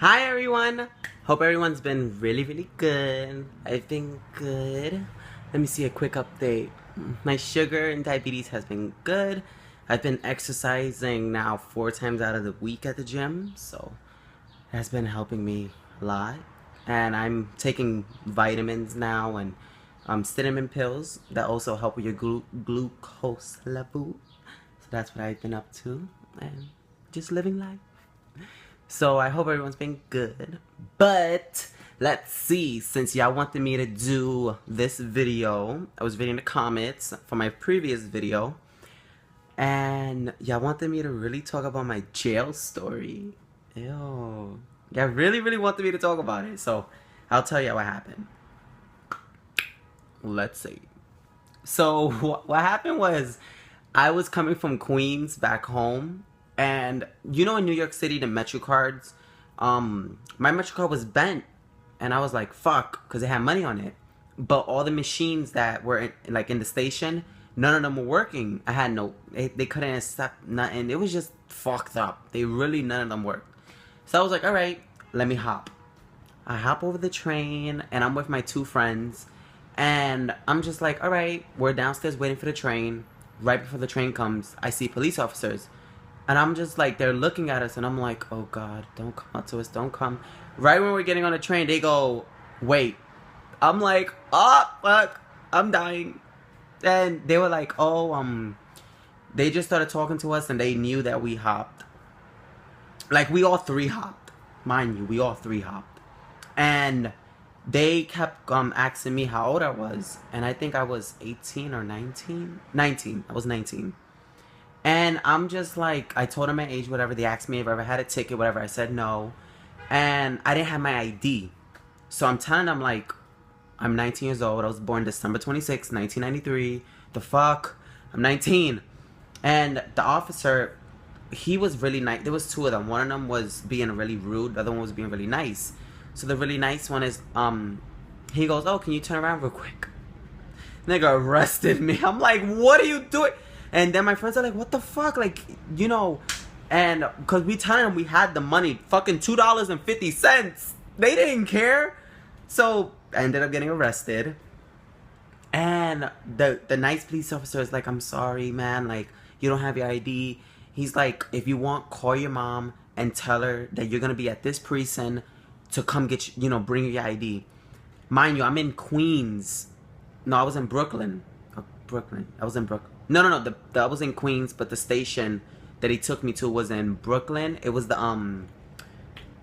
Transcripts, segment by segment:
Hi everyone! Hope everyone's been really good. I've been good. Let me see a quick update. My sugar and diabetes has been good. I've been exercising now 4 times out of the week at the gym, so that's been helping me a lot. And I'm taking vitamins now and cinnamon pills that also help with your glucose level. So that's what I've been up to and just living life. So I hope everyone's been good. But let's see, since y'all wanted me to do this video, I was reading the comments for my previous video, and y'all wanted me to really talk about my jail story. Ew. Y'all really wanted me to talk about it. So I'll tell you what happened. Let's see. So what happened was I was coming from Queens back home, and you know in New York City the Metro cards, my Metro card was bent, and I was like fuck, because it had money on it, but all the machines that were in the station, none of them were working. I had no, they couldn't accept nothing. It was just fucked up. None of them worked. So I was like, all right, let me hop. I hop over the train, and I'm with my two friends, and I'm just like, all right, we're downstairs waiting for the train. Right before the train comes, I see police officers, and I'm just like, they're looking at us, and I'm like, oh God, don't come up to us, don't come. Right when we're getting on the train, they go, wait. I'm like, oh, fuck, I'm dying. And they were like, oh, they just started talking to us, and they knew that we hopped. Like, we all three hopped. Mind you, we all three hopped. And they kept asking me how old I was, and I think I was 18 or 19. 19. I was 19. And I'm just like, I told them my age, whatever. They asked me if I ever had a ticket, whatever. I said no. And I didn't have my ID. So I'm telling them, like, I'm 19 years old. I was born December 26, 1993. The fuck? I'm 19. And the officer, he was really nice. There was two of them. One of them was being really rude. The other one was being really nice. So the really nice one is, he goes, oh, can you turn around real quick? Nigga arrested me. I'm like, what are you doing? And then my friends are like, what the fuck? Like, you know, and because we telling them we had the money, fucking $2.50. They didn't care. So I ended up getting arrested. And the nice police officer is like, I'm sorry, man. Like, you don't have your ID. He's like, if you want, call your mom and tell her that you're going to be at this precinct to come get you, bring your ID. Mind you, I'm in Queens. No, I was in Brooklyn. Brooklyn. I was in Brooklyn. No. I was in Queens, but the station that he took me to was in Brooklyn. It was the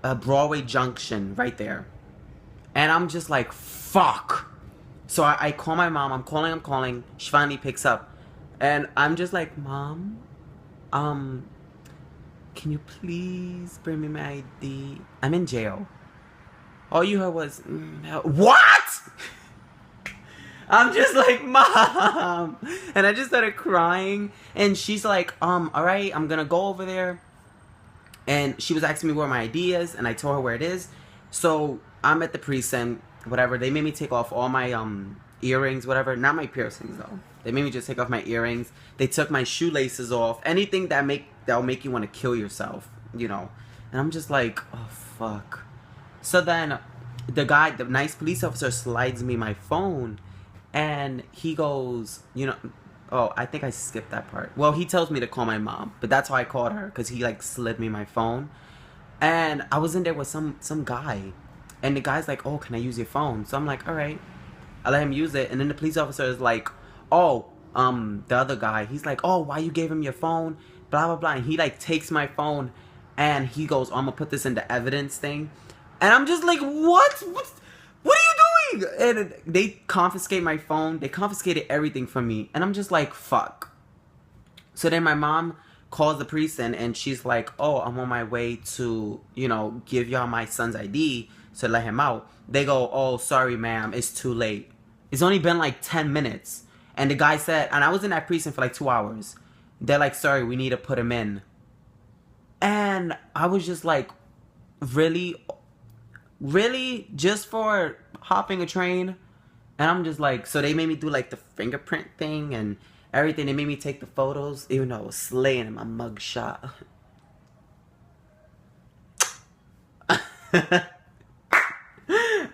Broadway Junction right there. And I'm just like, fuck. So I call my mom. I'm calling. She finally picks up, and I'm just like, Mom, can you please bring me my ID? I'm in jail. All you heard was, what? I'm just like, Mom. And I just started crying. And she's like, all right, I'm going to go over there. And she was asking me where my ID is. And I told her where it is. So I'm at the precinct, whatever. They made me take off all my earrings, whatever. Not my piercings, though. They made me just take off my earrings. They took my shoelaces off. Anything that'll make you want to kill yourself, And I'm just like, oh, fuck. So then the nice police officer slides me my phone, and he goes, oh, I think I skipped that part. Well, he tells me to call my mom, but that's how I called her, because he slid me my phone. And I was in there with some guy, and the guy's like, oh, can I use your phone? So I'm like, all right. I let him use it, and then the police officer is like, oh, the other guy, he's like, oh, why you gave him your phone? Blah, blah, blah. And he takes my phone, and he goes, oh, I'm gonna put this in the evidence thing. And I'm just like, what are you doing? And they confiscate my phone. They confiscated everything from me. And I'm just like, fuck. So then my mom calls the precinct, and she's like, oh, I'm on my way to, give y'all my son's ID to let him out. They go, oh, sorry, ma'am, it's too late. It's only been 10 minutes. And the guy said, and I was in that precinct for 2 hours. They're like, sorry, we need to put him in. And I was just like, really? Really? Just for hopping a train? And I'm just like, so they made me do the fingerprint thing and everything. They made me take the photos, even though I was slaying in my mugshot.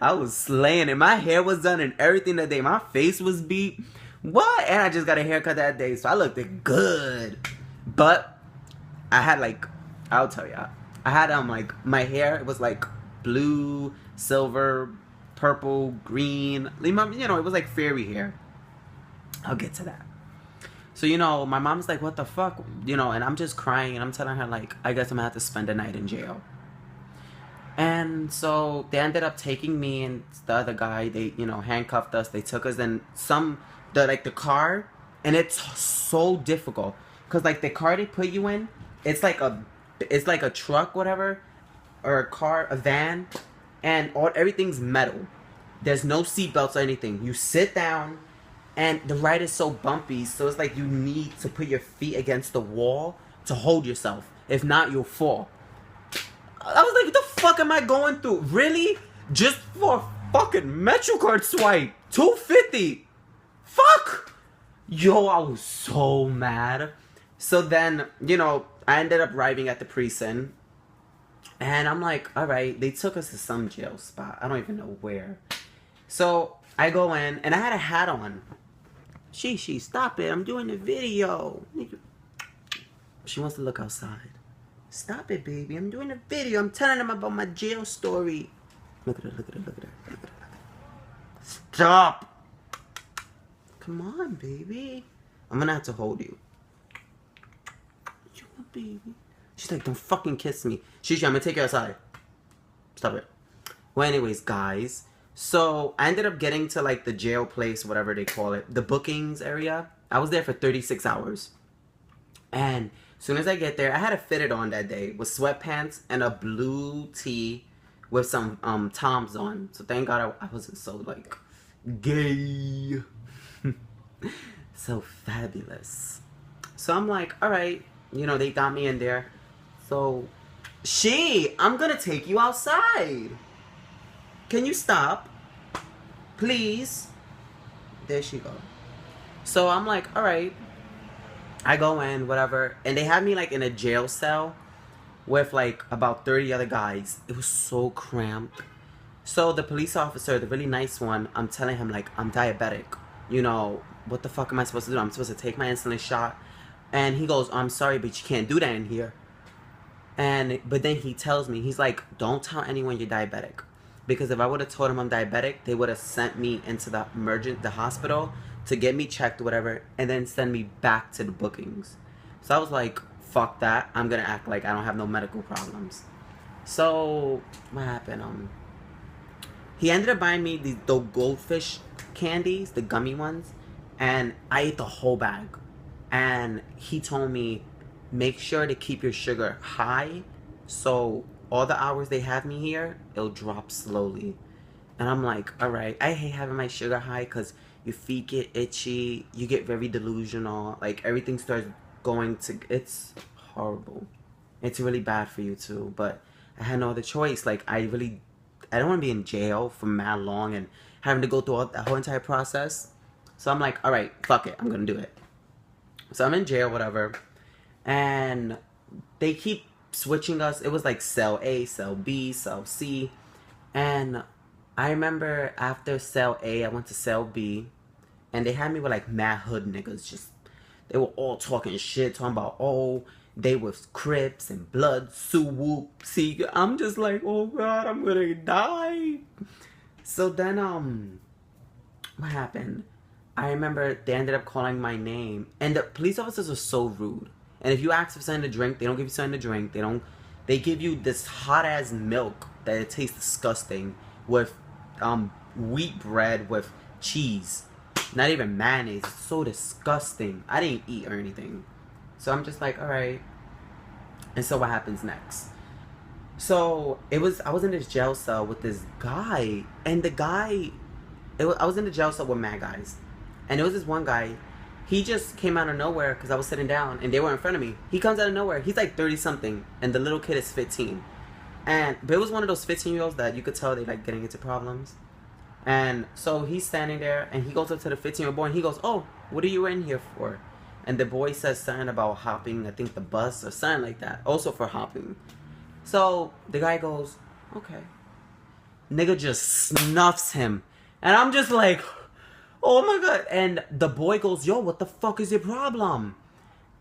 I was slaying it. My hair was done and everything that day. My face was beat. What? And I just got a haircut that day, so I looked good. But I had like, I'll tell ya, I had like my hair. It was like blue, silver, purple, green. You know, it was like fairy hair. I'll get to that. So, you know, my mom's like, what the fuck? You know, and I'm just crying and I'm telling her, like, I guess I'm gonna have to spend a night in jail. And so they ended up taking me and the other guy. They, you know, handcuffed us. They took us in the car. And it's so difficult. Because, like, the car they put you in, it's like a truck, whatever. Or a car, a van. And everything's metal. There's no seatbelts or anything. You sit down. And the ride is so bumpy, so it's like you need to put your feet against the wall to hold yourself. If not, you'll fall. I was like, what the fuck am I going through? Really? Just for a fucking MetroCard swipe. $250. Fuck! Yo, I was so mad. So then, you know, I ended up arriving at the precinct. And I'm like, alright, they took us to some jail spot. I don't even know where. So I go in, and I had a hat on. She, stop it. I'm doing a video. She wants to look outside. Stop it, baby. I'm doing a video. I'm telling them about my jail story. Look at her, look at her, look at her, look at her, look at her. Stop. Come on, baby. I'm gonna have to hold you. You're my baby. She's like, don't fucking kiss me. Shishi, I'm gonna take you outside. Stop it. Well, anyways, guys. So, I ended up getting to, like, the jail place, whatever they call it. The bookings area. I was there for 36 hours. And as soon as I get there, I had a fitted on that day with sweatpants and a blue tee with some Toms on. So, thank God I wasn't so, like, gay. So fabulous. So, I'm like, alright. You know, they got me in there. So, I'm gonna take you outside. Can you stop? Please. There she go. So I'm like, alright. I go in, whatever. And they had me like in a jail cell with like about 30 other guys. It was so cramped. So the police officer, the really nice one, I'm telling him like, I'm diabetic. You know, what the fuck am I supposed to do? I'm supposed to take my insulin shot. And he goes, I'm sorry, but you can't do that in here. But then he tells me, he's like, don't tell anyone you're diabetic. Because if I would have told him I'm diabetic, they would have sent me into the hospital to get me checked or whatever, and then send me back to the bookings. So I was like, fuck that. I'm gonna act like I don't have no medical problems. So what happened? He ended up buying me the goldfish candies, the gummy ones, and I ate the whole bag. And he told me, make sure to keep your sugar high, so all the hours they have me here, it'll drop slowly. And I'm like, alright, I hate having my sugar high because your feet get itchy, you get very delusional, like everything starts going to, it's horrible. It's really bad for you too, but I had no other choice. Like, I don't want to be in jail for mad long and having to go through that whole entire process. So I'm like, alright, fuck it, I'm gonna do it. So I'm in jail, whatever, and they keep switching us. It was like cell A, cell B, cell C. And I remember after cell A, I went to cell B. And they had me with like mad hood niggas. Just, they were all talking shit. Talking about, oh, they was Crips and blood, Sue Whoop. See, I'm just like, oh God, I'm gonna die. So then, what happened? I remember they ended up calling my name. And the police officers were so rude. And if you ask for something to drink, they don't give you something to drink. They give you this hot ass milk that it tastes disgusting with wheat bread with cheese. Not even mayonnaise. It's so disgusting. I didn't eat or anything. So I'm just like, alright. And so what happens next? So I was in this jail cell with this guy. And the guy, I was in the jail cell with mad guys. And there was this one guy. He just came out of nowhere because I was sitting down and they were in front of me. He comes out of nowhere. He's like 30 something and the little kid is 15. But it was one of those 15-year-olds that you could tell they like getting into problems. And so he's standing there and he goes up to the 15-year-old boy and he goes, oh, what are you in here for? And the boy says something about hopping, I think the bus or something like that. Also for hopping. So the guy goes, okay. Nigga just snuffs him. And I'm just like, oh my god. And the boy goes, yo, what the fuck is your problem?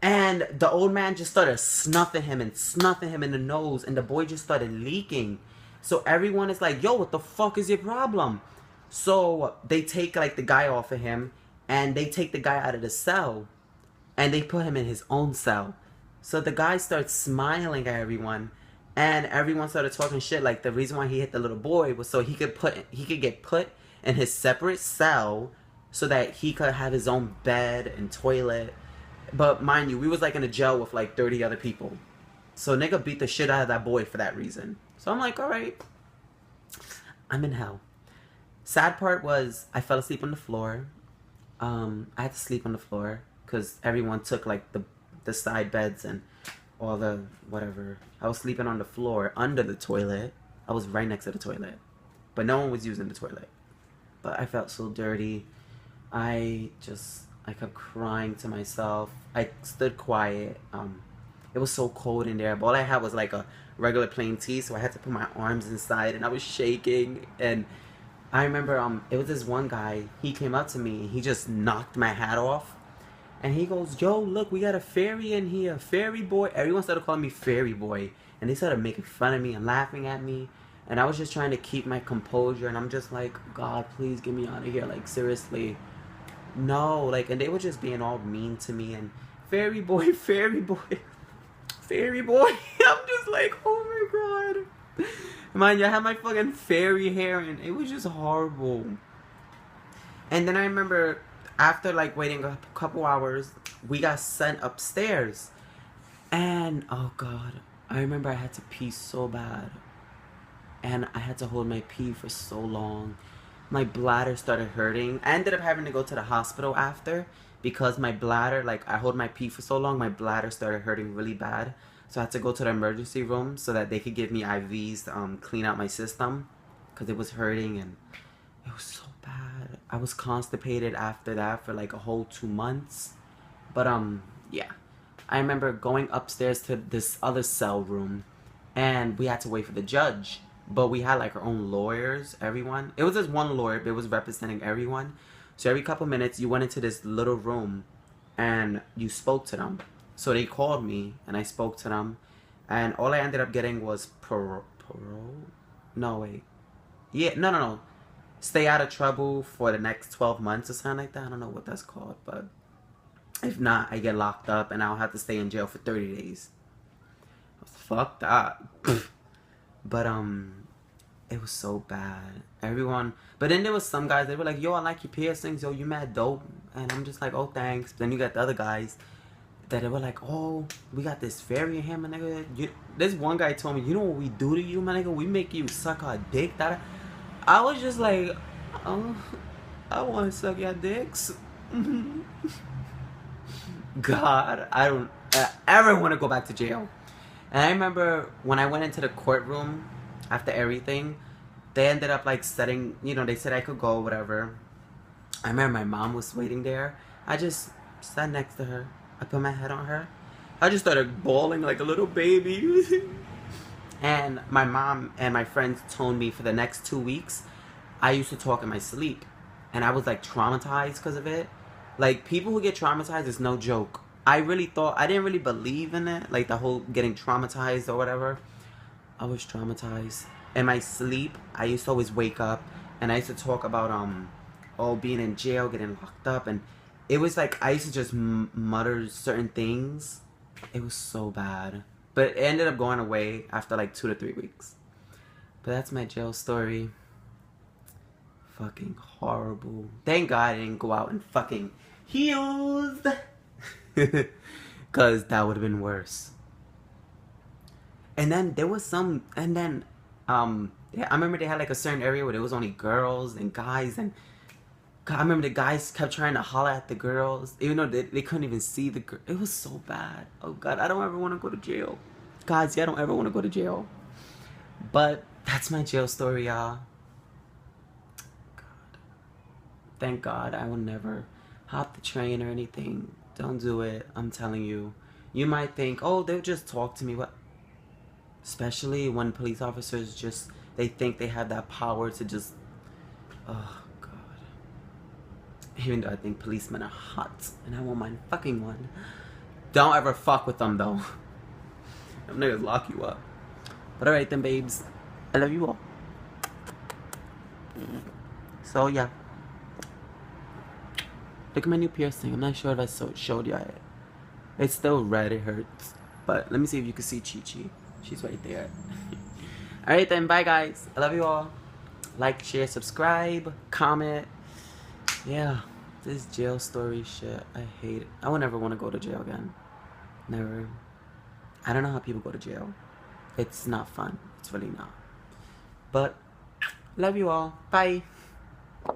And the old man just started snuffing him and snuffing him in the nose. And the boy just started leaking. So everyone is like, yo, what the fuck is your problem? So they take like the guy off of him. And they take the guy out of the cell. And they put him in his own cell. So the guy starts smiling at everyone. And everyone started talking shit. Like the reason why he hit the little boy was so he could get put in his separate cell so that he could have his own bed and toilet. But mind you, we was like in a jail with like 30 other people. So nigga beat the shit out of that boy for that reason. So I'm like, alright. I'm in hell. Sad part was I fell asleep on the floor. I had to sleep on the floor because everyone took like the side beds and all the whatever. I was sleeping on the floor under the toilet. I was right next to the toilet. But no one was using the toilet. But I felt so dirty. I kept crying to myself. I stood quiet. It was so cold in there. But all I had was like a regular plain tea, so I had to put my arms inside and I was shaking. And I remember it was this one guy, he came up to me and he just knocked my hat off. And he goes, yo, look, we got a fairy in here. Fairy boy. Everyone started calling me fairy boy. And they started making fun of me and laughing at me. And I was just trying to keep my composure. And I'm just like, God, please get me out of here. Like, seriously. No. Like, and they were just being all mean to me. And fairy boy, fairy boy. Fairy boy. I'm just like, oh my God. Mind you, I had my fucking fairy hair. And it was just horrible. And then I remember after like waiting a couple hours, we got sent upstairs. And oh god, I remember I had to pee so bad. And I had to hold my pee for so long. My bladder started hurting. I ended up having to go to the hospital after because my bladder, like I hold my pee for so long, my bladder started hurting really bad. So I had to go to the emergency room so that they could give me IVs to clean out my system because it was hurting and it was so bad. I was constipated after that for like a whole 2 months. But yeah. I remember going upstairs to this other cell room and we had to wait for the judge. But we had like our own lawyers, everyone. It was just one lawyer, but it was representing everyone. So every couple minutes you went into this little room and you spoke to them. So they called me and I spoke to them. And all I ended up getting was parole? No, wait. Yeah, no. Stay out of trouble for the next 12 months or something like that. I don't know what that's called, but if not, I get locked up and I'll have to stay in jail for 30 days. Fuck that. But it was so bad. Everyone, but then there was some guys, they were like, yo, I like your piercings, yo, you mad dope. And I'm just like, oh, thanks. But then you got the other guys that they were like, oh, we got this fairy in here, my nigga. This one guy told me, you know what we do to you, my nigga? We make you suck our dick. That I was just like, oh, I want to suck your dicks. God, I don't ever want to go back to jail. And I remember when I went into the courtroom after everything, they ended up like setting, they said I could go, whatever. I remember my mom was waiting there. I just sat next to her. I put my head on her. I just started bawling like a little baby. And my mom and my friends told me for the next 2 weeks, I used to talk in my sleep. And I was like traumatized because of it. Like people who get traumatized is no joke. I didn't really believe in it. Like the whole getting traumatized or whatever. I was traumatized. In my sleep, I used to always wake up and I used to talk about being in jail, getting locked up, and it was like I used to just mutter certain things. It was so bad. But it ended up going away after like 2 to 3 weeks. But that's my jail story. Fucking horrible. Thank God I didn't go out in fucking heels. Because that would have been worse. And then there was I remember they had like a certain area where there was only girls and guys, and God, I remember the guys kept trying to holler at the girls, even though they couldn't even see the girl. It was so bad. Oh God, I don't ever want to go to jail. Guys, yeah, I don't ever want to go to jail. But that's my jail story, y'all. God. Thank God I will never hop the train or anything. Don't do it. I'm telling you. You might think, oh, they'll just talk to me. What? Especially when police officers just they think they have that power to just, oh god. Even though I think policemen are hot and I won't mind fucking one. Don't ever fuck with them though. Them niggas lock you up. But alright then, babes. I love you all. So yeah. Look at my new piercing. I'm not sure if I showed you it. It's still red, it hurts. But let me see if you can see Chi Chi. She's right there. Alright then, bye guys. I love you all. Like, share, subscribe, comment. Yeah, this jail story shit, I hate it. I would never want to go to jail again. Never. I don't know how people go to jail. It's not fun. It's really not. But, love you all. Bye.